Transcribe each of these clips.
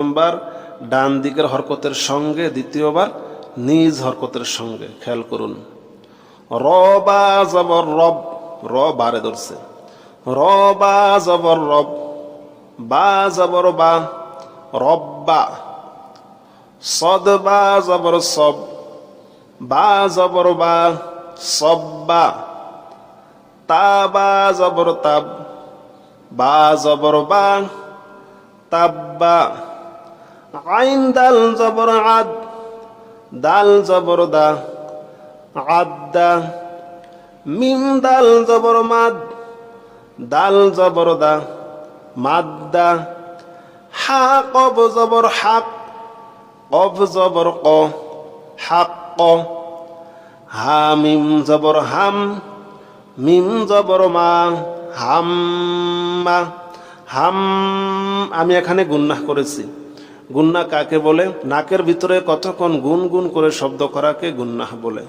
প্রথমবার ডান দিকের হরকতের সঙ্গে, দ্বিতীয়বার নিজ হরকতের সঙ্গে। খেয়াল করুন, র বা জবর রব, র বারে ধরছে, র বা জবর রব, বা জবর বা, রব্বা, সদ বা জবর সব, বা জবর বা, সব্বা, তা বা জবর তাব, বা জবর বা, তাব্বা, আইন দাল জবর আদ, দাল জবর দা, আদ্দা, মিম দাল জবর মাদ, দাল জবর দা, মাদ্দা, হা কব জবর হাক, কব জবর ক, হাক ক, হা মিম জবর হাম, মিম জবর মা, হাম্মা, হাম। আমি এখানে গুন্নাহ করেছি। গুন্না কাকে বলে? নাকের ভিতরে কতক্ষণ গুন গুন করে শব্দ করাকে গুন্নাহ বলে।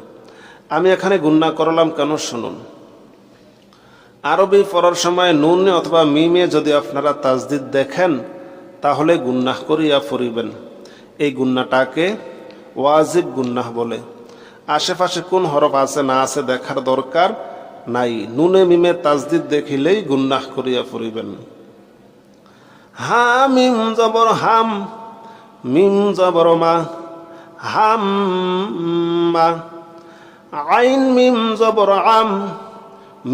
আমি এখানে গুন্না করলাম কেন শুনুন। আরবি পড়ার সময় নুনে অথবা মিমে যদি আপনারা তাজদিদ দেখেন তাহলে গুন্নাহ করিয়া পড়িবেন। এই গুন্নাটাকে ওয়াজিব গুন্নাহ বলে। আশেপাশে কোন হরফ আছে না আছে দেখার দরকার নাই, নুনে মিমে তাজদিদ দেখিলেই গুন্নাহ করিয়া পড়িবেন। হা মিম জবর হাম, মিম জবর মা, হাম্মা, আইন মিম জবর আম,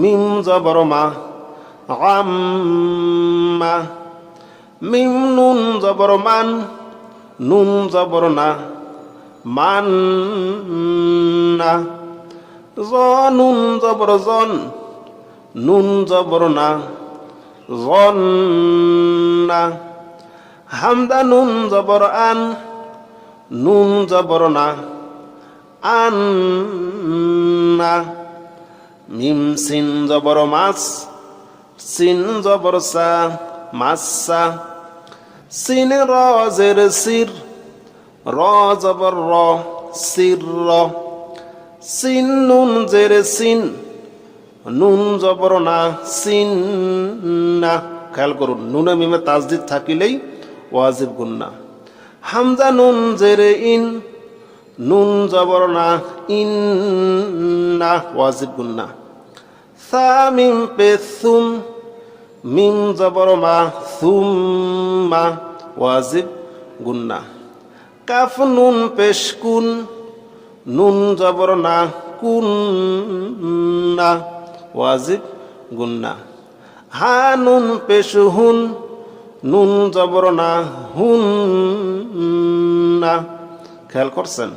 মিম জবর মা, আম্মা, মিম নুন জবর মান, নুন জবর না, মান্না, জ নুন জবর জন, নুন জবর না, জন্না, হামদা নুন জবর আন, নুন জবর না, আন্না, মিম সিন জবর মাস, সিন জবর সা, মাসা, সিন র জের সির, র জবর র, সির র, সিন নুন জের সিন, নুন জবর না, সিন না। খেয়াল করুন, নুনে মিমে তাজদিদ থাকিলেই ওয়াজিব গুন্না। হামজা নুন জেরে ইন, নুন জবর না, ইন না, ওয়াজিব গুন্না। সা মিম পে সুম, মিম জবর মা, সুম্মা, ওয়াজিব গুন্না। কাফ নুন পেশ কুন, নুন জবর না, কুন না, ওয়াজিব গুন্না। হা নুন পেশ হুন, নুন জবর না, হুন না। খেয়াল করছেন?